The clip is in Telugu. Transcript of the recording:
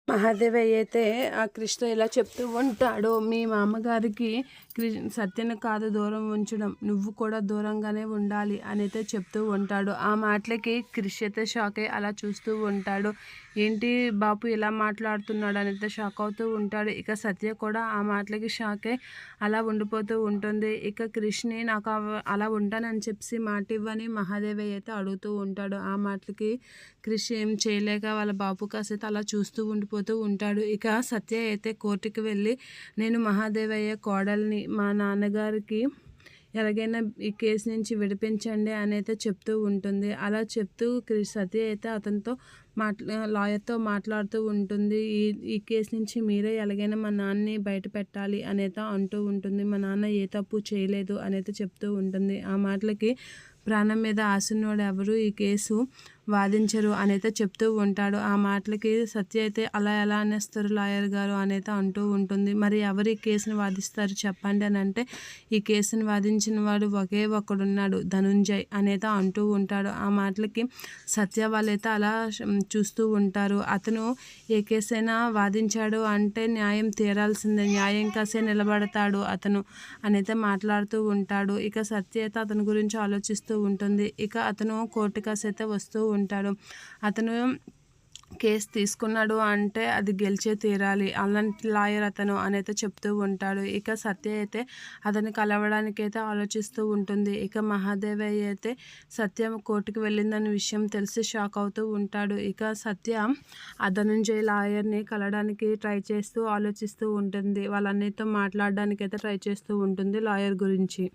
మహాదేవయ్య అయితే ఆ కృష్ణ ఇలా చెప్తూ ఉంటాడు, మీ మామగారికి సత్యను కాదు దూరం ఉంచడం, నువ్వు కూడా దూరంగానే ఉండాలి అని అయితే చెప్తూ ఉంటాడు. ఆ మాటలకి క్రిష్ అయితే షాక్ అయ్యి అలా చూస్తూ ఉంటాడు. ఏంటి బాపు ఇలా మాట్లాడుతున్నాడు అని అయితే షాక్ అవుతూ ఉంటాడు. ఇక సత్య కూడా ఆ మాటలకి షాక్ అయ్యి అలా ఉండిపోతూ ఉంటుంది. ఇక క్రిష్ని నాకు అలా ఉంటానని చెప్పి మాట ఇవ్వని మహాదేవయ్య అయితే అడుగుతూ ఉంటాడు. ఆ మాటలకి క్రిష్ ఏం చేయలేక వాళ్ళ బాపు కాసైతే అలా చూస్తూ ఉండిపోతూ ఉంటాడు. ఇక సత్య అయితే కోర్టుకి వెళ్ళి, నేను మహాదేవయ్య కోడల్ని, మా నాన్నగారికి ఎలాగైనా ఈ కేసు నుంచి విడిపించండి అని అయితే చెప్తూ ఉంటుంది. అలా చెప్తూ సత్య అయితే అతనితో లాయర్తో మాట్లాడుతూ ఉంటుంది. ఈ కేసు నుంచి మీరే ఎలాగైనా మా నాన్నని బయట పెట్టాలి అనేది అంటూ ఉంటుంది. మా నాన్న ఏ తప్పు చేయలేదు అనేది చెప్తూ ఉంటుంది. ఆ మాటలకి ప్రాణం మీద ఆశన్నోడు ఎవరు ఈ కేసు వాదించరు అనైతే చెప్తూ ఉంటాడు. ఆ మాటలకి సత్య అయితే అలా ఎలా అనేస్తారు లాయర్ గారు అనైతే అంటూ ఉంటుంది. మరి ఎవరు ఈ కేసుని వాదిస్తారు చెప్పండి అని అంటే, ఈ కేసుని వాదించిన వాడు ఒకే ఒకడున్నాడు, ధనుంజయ్ అనేది అంటూ ఉంటాడు. ఆ మాటలకి సత్య వాళ్ళైతే అలా చూస్తూ ఉంటారు. అతను ఏ కేసైనా వాదించాడు అంటే న్యాయం తీరాల్సిందే, న్యాయం కాసే నిలబడతాడు అతను అనైతే మాట్లాడుతూ ఉంటాడు. ఇక సత్య అయితే అతని గురించి ఆలోచిస్తూ ఉంటుంది. ఇక అతను కోర్టు కాసైతే వస్తూ ఉంటాడు. అతను కేసు తీసుకున్నాడు అంటే అది గెలిచే తీరాలి, అలాంటి లాయర్ అతను అనైతే చెప్తూ ఉంటాడు. ఇక సత్య అయితే అతన్ని కలవడానికి అయితే ఆలోచిస్తూ ఉంటుంది. ఇక మహాదేవయ్య అయితే సత్య కోర్టుకు వెళ్ళిందనే విషయం తెలిసి షాక్ అవుతూ ఉంటాడు. ఇక సత్య ఆ ధనంజయ్ లాయర్ని కలవడానికి ట్రై చేస్తూ ఆలోచిస్తూ ఉంటుంది. వాళ్ళన్నిటితో మాట్లాడడానికి అయితే ట్రై చేస్తూ ఉంటుంది లాయర్ గురించి.